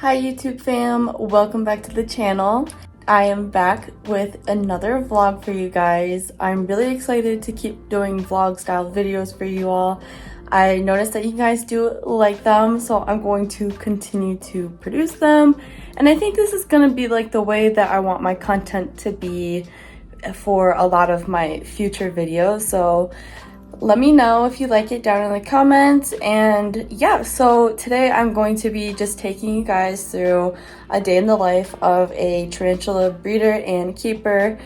Hi YouTube fam, welcome back to the channel. I am back with another vlog for you guys. I'm really excited to keep doing vlog style videos for you all. I noticed that you guys do like them, so I'm going to continue to produce them. And I think this is gonna be like the way that I want my content to be for a lot of my future videos. So let me know if you like it down in the comments. And yeah, so today I'm going to be just taking you guys through a day in the life of a tarantula breeder and keeper.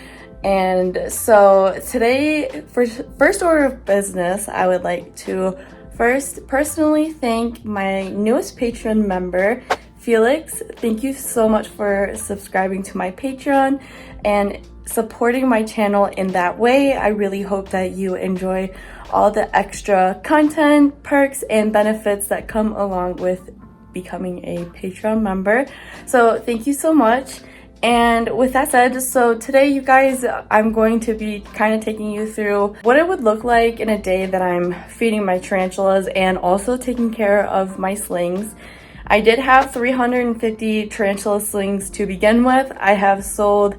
And so today, for first order of business, I would like to first personally thank my newest Patreon member, Felix. Thank you so much for subscribing to my Patreon and supporting my channel in that way. I really hope that you enjoy all the extra content, perks, and benefits that come along with becoming a Patreon member. So thank you so much. And with that said, so today you guys, I'm going to be kind of taking you through what it would look like in a day that I'm feeding my tarantulas and also taking care of my slings. I did have 350 tarantula slings to begin with. I have sold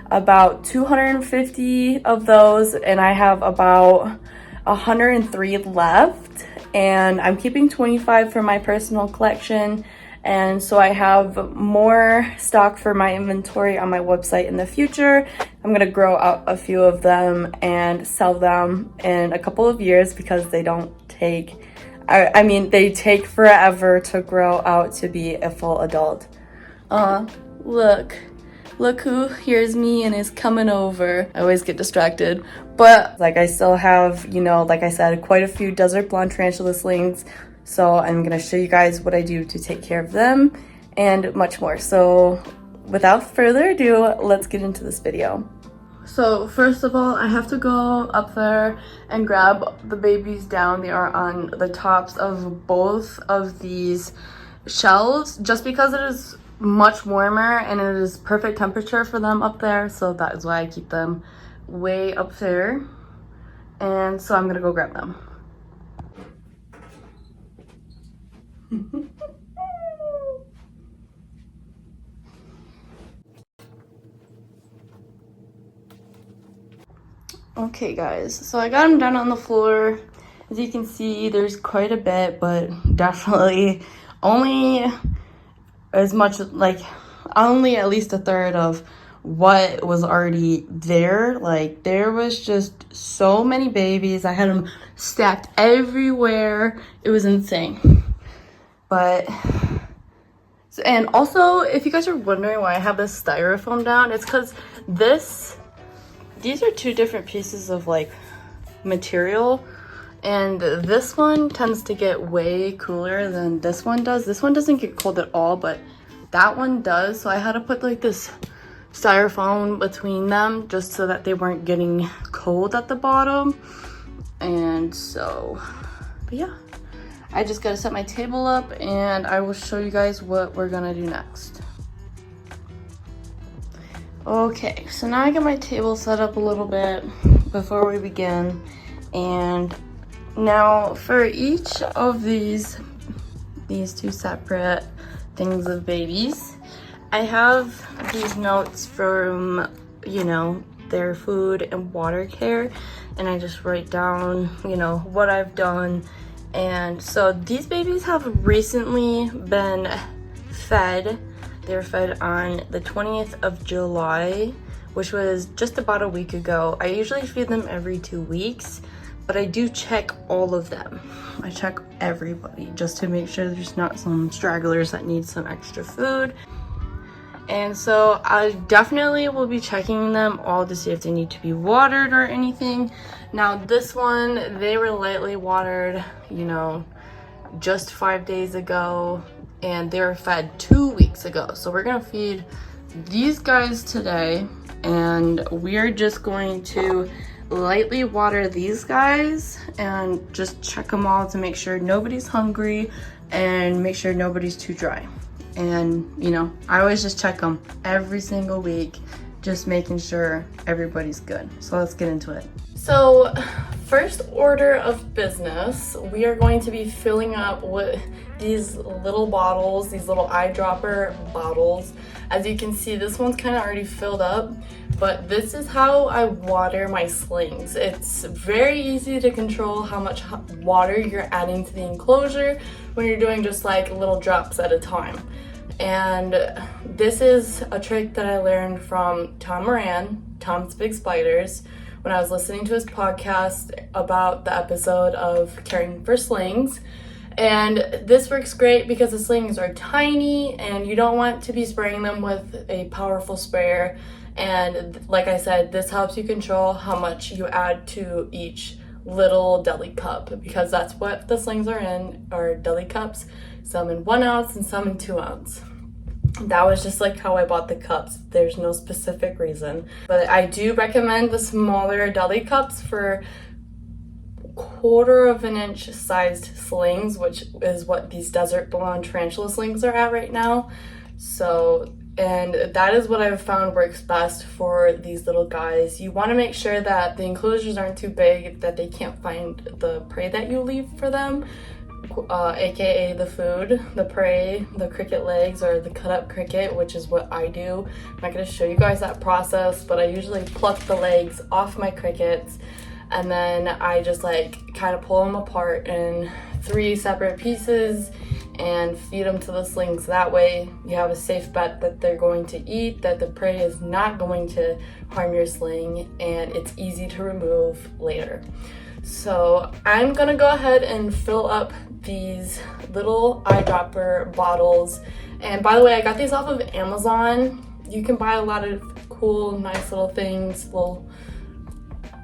about 250 of those, and I have about 103 left, and I'm keeping 25 for my personal collection. And so I have more stock for my inventory on my website in the future. I'm gonna grow out a few of them and sell them in a couple of years because they don't take, I mean, they take forever to grow out to be a full adult. Look who hears me and is coming over. I always get distracted. But like I still have, you know, like I said, quite a few desert blonde tarantula slings. So I'm gonna show you guys what I do to take care of them and much more. So without further ado, let's get into this video. So first of all, I have to go up there and grab the babies down. They are on the tops of both of these shelves just because it is much warmer and it is perfect temperature for them up there, so that is why I keep them way up there. And so I'm gonna go grab them. Okay guys, so I got them down on the floor. As you can see, there's quite a bit, but definitely only as much, like only at least a third of what was already there. Like there was just so many babies. I had them stacked everywhere. It was insane. But and also, if you guys are wondering why I have this styrofoam down, it's because these are two different pieces of like material, and this one tends to get way cooler than this one does. This one doesn't get cold at all, but that one does. So I had to put like this styrofoam between them just so that they weren't getting cold at the bottom. And so, but yeah, I just gotta set my table up and I will show you guys what we're gonna do next. Okay, so now I got my table set up a little bit before we begin. And now for each of these two separate things of babies, I have these notes from, you know, their food and water care, and I just write down, you know, what I've done. And so these babies have recently been fed. They were fed on the 20th of July, which was just about a week ago. I usually feed them every 2 weeks, but I do check all of them. I check everybody just to make sure there's not some stragglers that need some extra food. And so I definitely will be checking them all to see if they need to be watered or anything. Now this one, they were lightly watered, you know, just 5 days ago, and they were fed 2 weeks ago. So we're gonna feed these guys today, and we're just going to lightly water these guys and just check them all to make sure nobody's hungry and make sure nobody's too dry. And you know, I always just check them every single week just making sure everybody's good. So let's get into it. So first order of business, we are going to be filling up with these little bottles, these little eyedropper bottles. As you can see, this one's kind of already filled up, but this is how I water my slings. It's very easy to control how much water you're adding to the enclosure when you're doing just like little drops at a time. And this is a trick that I learned from Tom Moran, Tom's Big Spiders, when I was listening to his podcast about the episode of caring for slings. And this works great because the slings are tiny and you don't want to be spraying them with a powerful sprayer. And like I said, this helps you control how much you add to each little deli cup, because that's what the slings are in, are deli cups, some in 1 ounce and some in 2 ounce. That was just like how I bought the cups. There's no specific reason, but I do recommend the smaller deli cups for 1/4 of an inch sized slings, which is what these desert blonde tarantula slings are at right now. So, and that is what I've found works best for these little guys. You want to make sure that the enclosures aren't too big that they can't find the prey that you leave for them, aka the food, the prey, the cricket legs, or the cut up cricket, which is what I do. I'm not going to show you guys that process, but I usually pluck the legs off my crickets, and then I just like kind of pull them apart in 3 separate pieces and feed them to the slings. That way you have a safe bet that they're going to eat, that the prey is not going to harm your sling, and it's easy to remove later. So I'm gonna go ahead and fill up these little eyedropper bottles. And by the way, I got these off of Amazon. You can buy a lot of cool, nice little things, little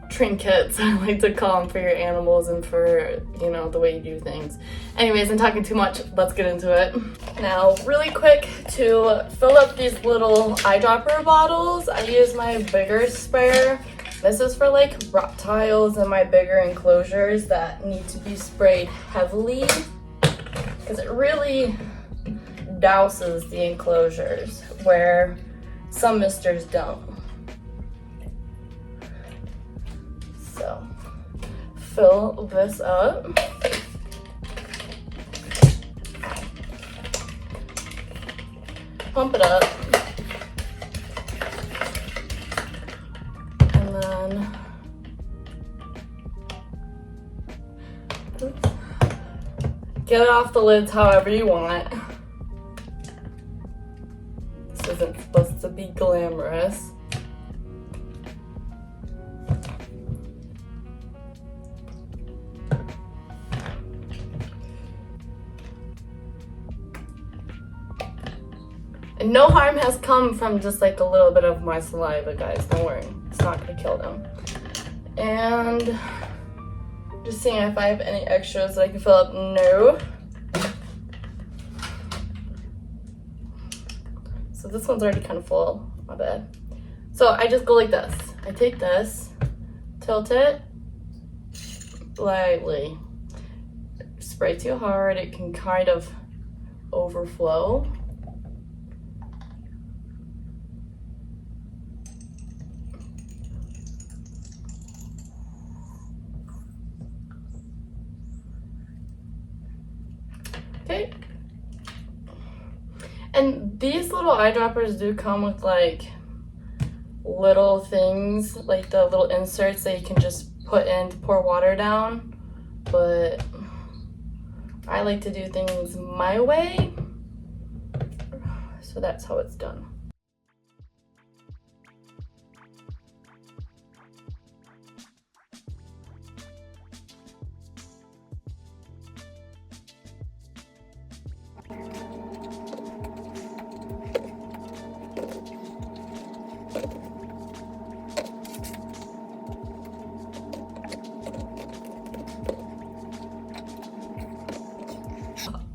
trinkets, I like to call them, for your animals and for, you know, the way you do things. Anyways, I'm talking too much. Let's get into it. Now, really quick, to fill up these little eyedropper bottles, I use my bigger sprayer. This is for like reptiles and my bigger enclosures that need to be sprayed heavily, because it really douses the enclosures where some misters don't. So fill this up. Pump it up. And then get it off the lids however you want. This isn't supposed to be glamorous. And no harm has come from just like a little bit of my saliva, guys. Don't worry. It's not going to kill them. And just seeing if I have any extras that I can fill up. No. So this one's already kind of full. My bad. So I just go like this. I take this, tilt it lightly. Spray too hard, it can kind of overflow. Okay. And these little eyedroppers do come with like little things, like the little inserts that you can just put in to pour water down. But I like to do things my way, so that's how it's done.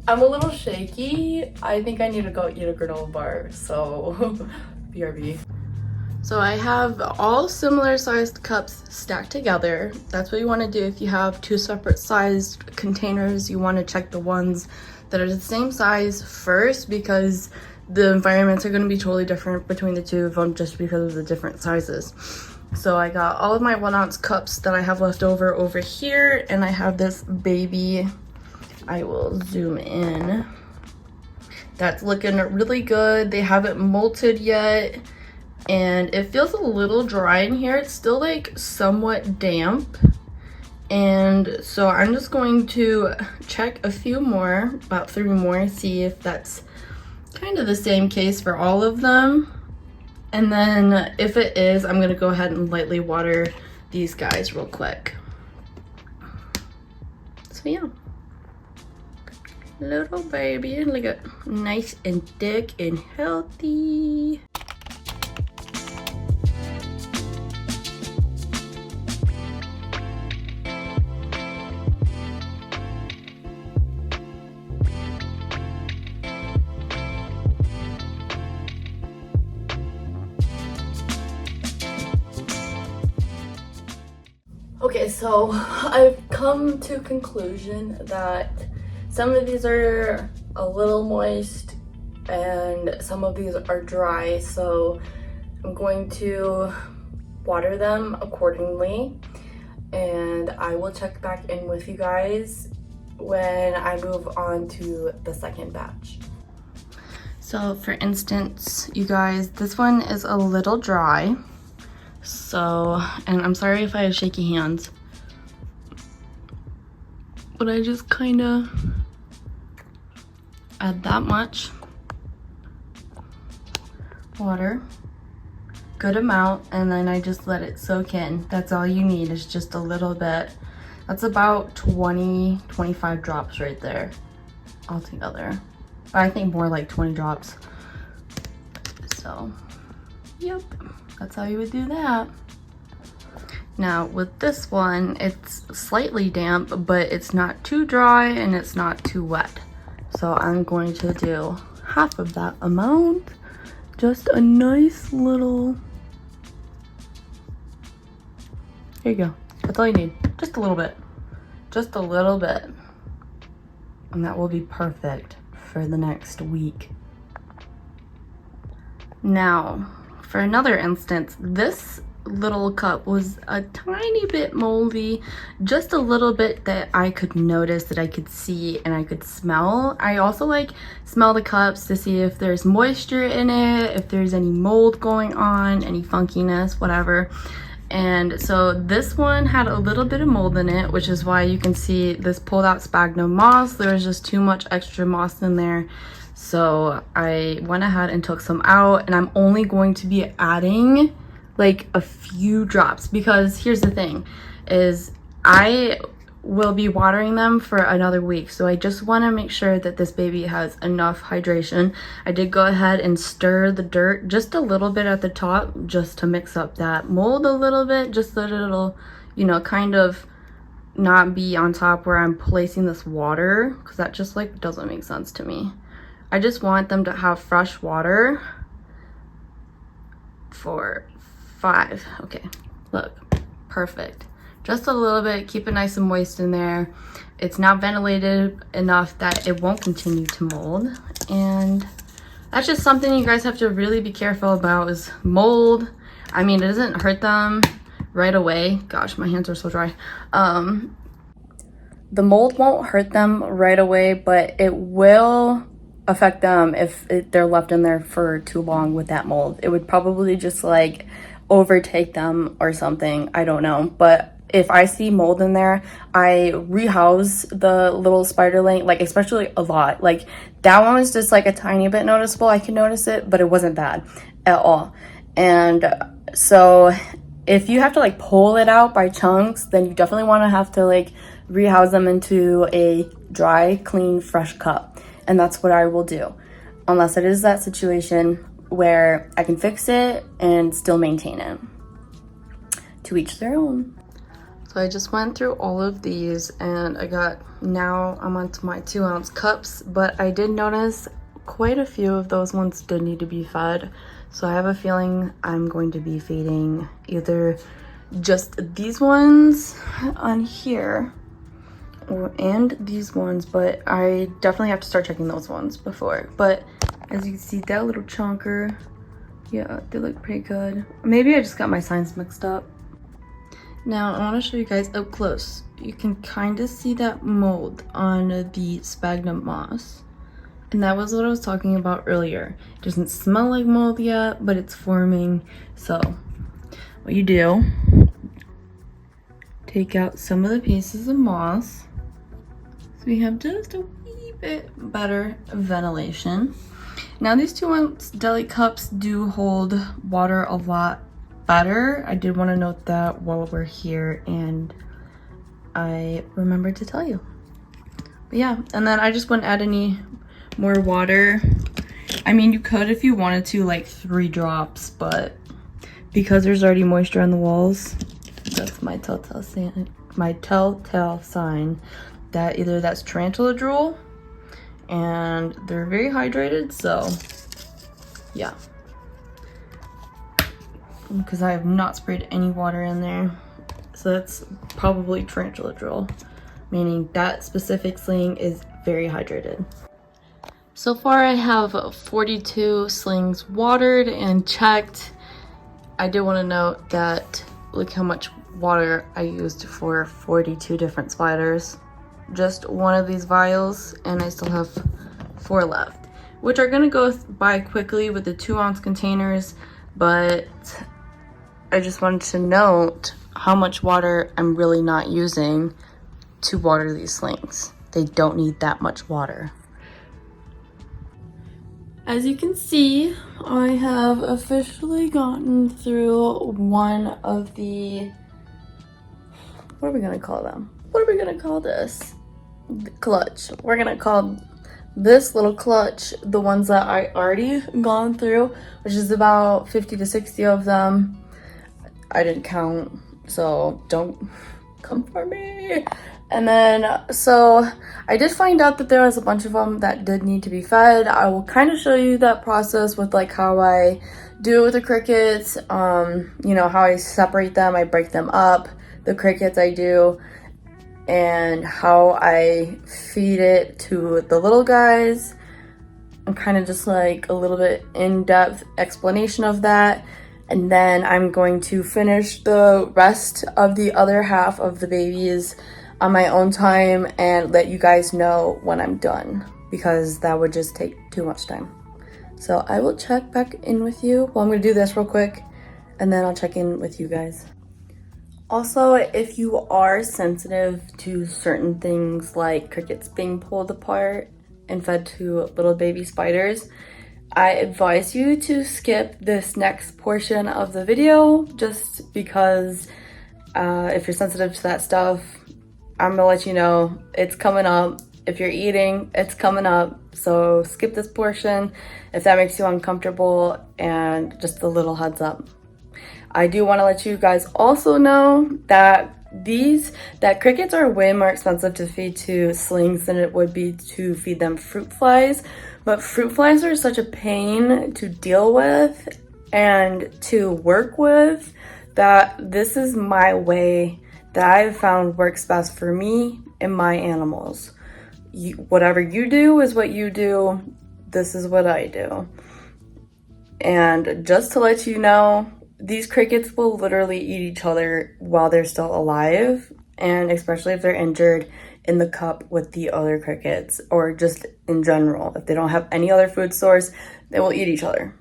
I'm a little shaky. I think I need to go eat a granola bar, so BRB. So I have all similar sized cups stacked together. That's what you want to do. If you have two separate sized containers, you want to check the ones that are the same size first, because the environments are going to be totally different between the two of them just because of the different sizes. So I got all of my 1 ounce cups that I have left over here, and I have this baby. I will zoom in. That's looking really good. They haven't molted yet, and it feels a little dry in here. It's still like somewhat damp. And so I'm just going to check a few more, about 3 more, see if that's kind of the same case for all of them. And then if it is, I'm gonna go ahead and lightly water these guys real quick. So yeah. Little baby, look at nice and thick and healthy. Okay, so I've come to a conclusion that some of these are a little moist and some of these are dry, so I'm going to water them accordingly, and I will check back in with you guys when I move on to the second batch. So for instance, you guys, this one is a little dry. So, and I'm sorry if I have shaky hands, but I just kind of add that much water, good amount, and then I just let it soak in. That's all you need, is just a little bit. That's about 20-25 drops right there altogether. I think more like 20 drops. So, yep. That's how you would do that. Now with this one, it's slightly damp, but it's not too dry and it's not too wet. So I'm going to do half of that amount. Just a nice little, here you go. That's all you need, just a little bit. Just a little bit. And that will be perfect for the next week. Now, for another instance, this little cup was a tiny bit moldy, just a little bit that I could notice, that I could see and I could smell. I also like smell the cups to see if there's moisture in it, if there's any mold going on, any funkiness, whatever. And so this one had a little bit of mold in it, which is why you can see this pulled out sphagnum moss. There was just too much extra moss in there. So I went ahead and took some out, and I'm only going to be adding like a few drops, because here's the thing, is I will be watering them for another week. So I just want to make sure that this baby has enough hydration. I did go ahead and stir the dirt just a little bit at the top, just to mix up that mold a little bit, just so that it'll, you know, kind of not be on top where I'm placing this water, because that just like doesn't make sense to me. I just want them to have fresh water for 5. Okay, look, perfect. Just a little bit, keep it nice and moist in there. It's not ventilated enough that it won't continue to mold. And that's just something you guys have to really be careful about, is mold. I mean, it doesn't hurt them right away. Gosh, my hands are so dry. The mold won't hurt them right away, but it will affect them if they're left in there for too long with that mold. It would probably just like overtake them or something, I don't know. But if I see mold in there, I rehouse the little spiderling, like especially a lot. Like that one was just like a tiny bit noticeable. I can notice it, but it wasn't bad at all. And so if you have to like pull it out by chunks, then you definitely want to have to like rehouse them into a dry, clean, fresh cup. And that's what I will do, unless it is that situation where I can fix it and still maintain it. To each their own. So I just went through all of these, and now I'm onto my 2 ounce cups, but I did notice quite a few of those ones did need to be fed. So I have a feeling I'm going to be feeding either just these ones on here, and these ones, but I definitely have to start checking those ones before. But As you can see, that little chunker, yeah, they look pretty good. Maybe I just got my signs mixed up. Now I want to show you guys up close. You can kind of see that mold on the sphagnum moss. And that was what I was talking about earlier. It doesn't smell like mold yet, but it's forming. So what you do, take out some of the pieces of moss. So we have just a wee bit better ventilation. Now these 2 ounce deli cups do hold water a lot better. I did want to note that while we're here, and I remembered to tell you. But yeah, and then I just wouldn't add any more water. I mean, you could if you wanted to, like 3 drops, but because there's already moisture on the walls, that's my telltale sign that either that's tarantula drool and they're very hydrated. So yeah, because I have not sprayed any water in there, so that's probably tarantula drool, meaning that specific sling is very hydrated. So far I have 42 slings watered and checked. I did want to note that look how much water I used for 42 different spiders. Just one of these vials, and I still have 4 left, which are going to go by quickly with the 2 ounce containers, but I just wanted to note how much water I'm really not using to water these slings. They don't need that much water. As you can see, I have officially gotten through one of the, what are we gonna call them? What are we gonna call this? The clutch. We're gonna call this little clutch the ones that I already gone through, which is about 50 to 60 of them. I didn't count, so don't come for me. And then, so I did find out that there was a bunch of them that did need to be fed. I will kind of show you that process with like how I do it with the crickets, you know, how I separate them, I break them up, the crickets I do, and how I feed it to the little guys. I'm kind of just like a little bit in-depth explanation of that. And then I'm going to finish the rest of the other half of the babies on my own time and let you guys know when I'm done, because that would just take too much time. So I will check back in with you. Well, I'm gonna do this real quick and then I'll check in with you guys. Also, if you are sensitive to certain things like crickets being pulled apart and fed to little baby spiders, I advise you to skip this next portion of the video, just because if you're sensitive to that stuff, I'm gonna let you know it's coming up. If you're eating, it's coming up. So skip this portion if that makes you uncomfortable, and just a little heads up. I do want to let you guys also know that crickets are way more expensive to feed to slings than it would be to feed them fruit flies. But fruit flies are such a pain to deal with and to work with that this is my way that I've found works best for me and my animals. Whatever you do is what you do. This is what I do. And just to let you know, these crickets will literally eat each other while they're still alive, and especially if they're injured in the cup with the other crickets, or just in general. If they don't have any other food source, they will eat each other.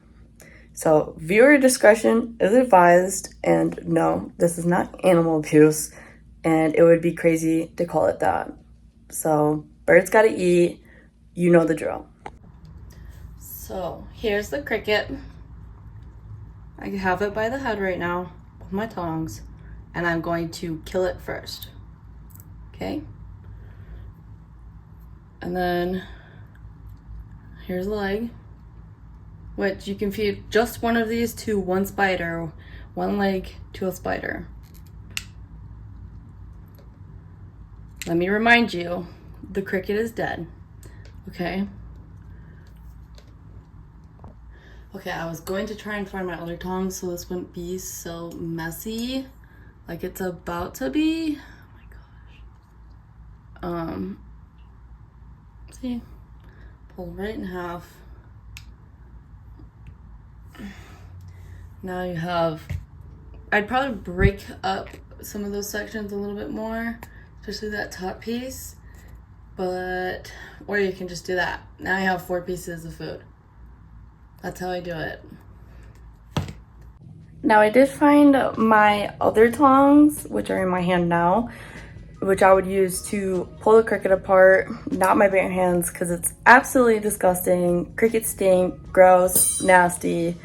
So viewer discretion is advised, and no, this is not animal abuse, and it would be crazy to call it that. So birds gotta eat, you know the drill. So here's the cricket. I have it by the head right now with my tongs, and I'm going to kill it first. Okay? And then here's the leg, which you can feed just one of these to one spider, one leg to a spider. Let me remind you, the cricket is dead. Okay? Okay, I was going to try and find my other tongs so this wouldn't be so messy like it's about to be. Oh my gosh. See? Pull right in half. Now you have, I'd probably break up some of those sections a little bit more, especially that top piece, but, or you can just do that. Now you have 4 pieces of food. That's how I do it. Now I did find my other tongs, which are in my hand now, which I would use to pull the cricket apart, not my bare hands, because it's absolutely disgusting. Crickets stink, gross, nasty,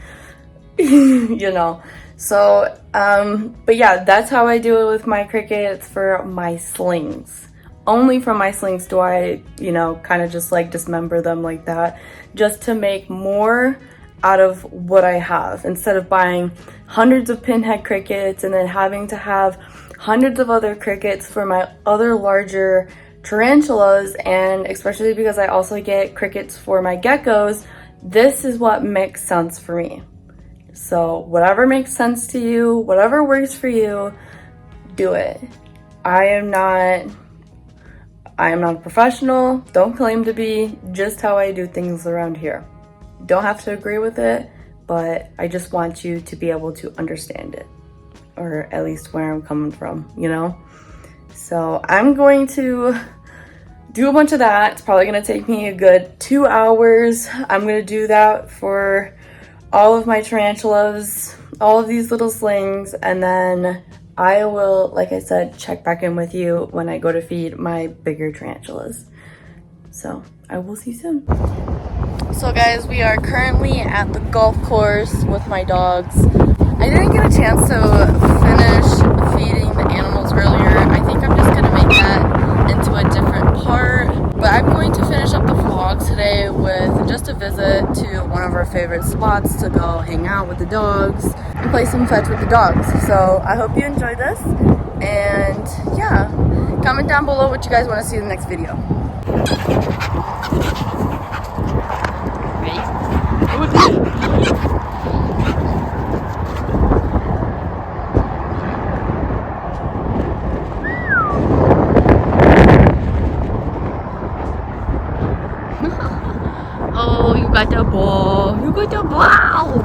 you know. So, but yeah, that's how I do it with my crickets for my slings. Only for my slings do I, you know, kind of just like dismember them like that, just to make more out of what I have, instead of buying hundreds of pinhead crickets and then having to have hundreds of other crickets for my other larger tarantulas. And especially because I also get crickets for my geckos, this is what makes sense for me. So whatever makes sense to you, whatever works for you, do it. I am not a professional, don't claim to be, just how I do things around here. Don't have to agree with it, but I just want you to be able to understand it, or at least where I'm coming from, you know? So I'm going to do a bunch of that. It's probably gonna take me a good 2 hours. I'm gonna do that for all of my tarantulas, all of these little slings, and then I will, like I said, check back in with you when I go to feed my bigger tarantulas. So I will see you soon. So guys, we are currently at the golf course with my dogs. I didn't get a chance to finish feeding the animals earlier. I think I'm just gonna make that into a different part. But I'm going to finish up the vlog today with just a visit to one of our favorite spots to go hang out with the dogs and play some fetch with the dogs. So I hope you enjoyed this. And yeah, comment down below what you guys want to see in the next video. Oh, you got the ball. You got the ball.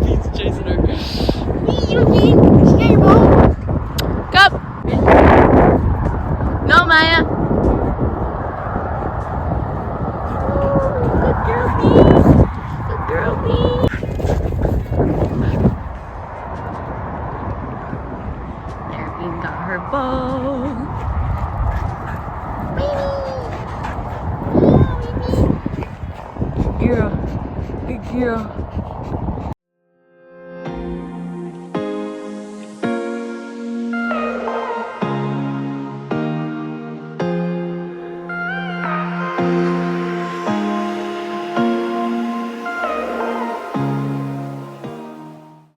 He's chasing her. You get your ball. Go. No, Maya. Good girlie. Good girlie. There, we got her ball. Good girl. Good girl.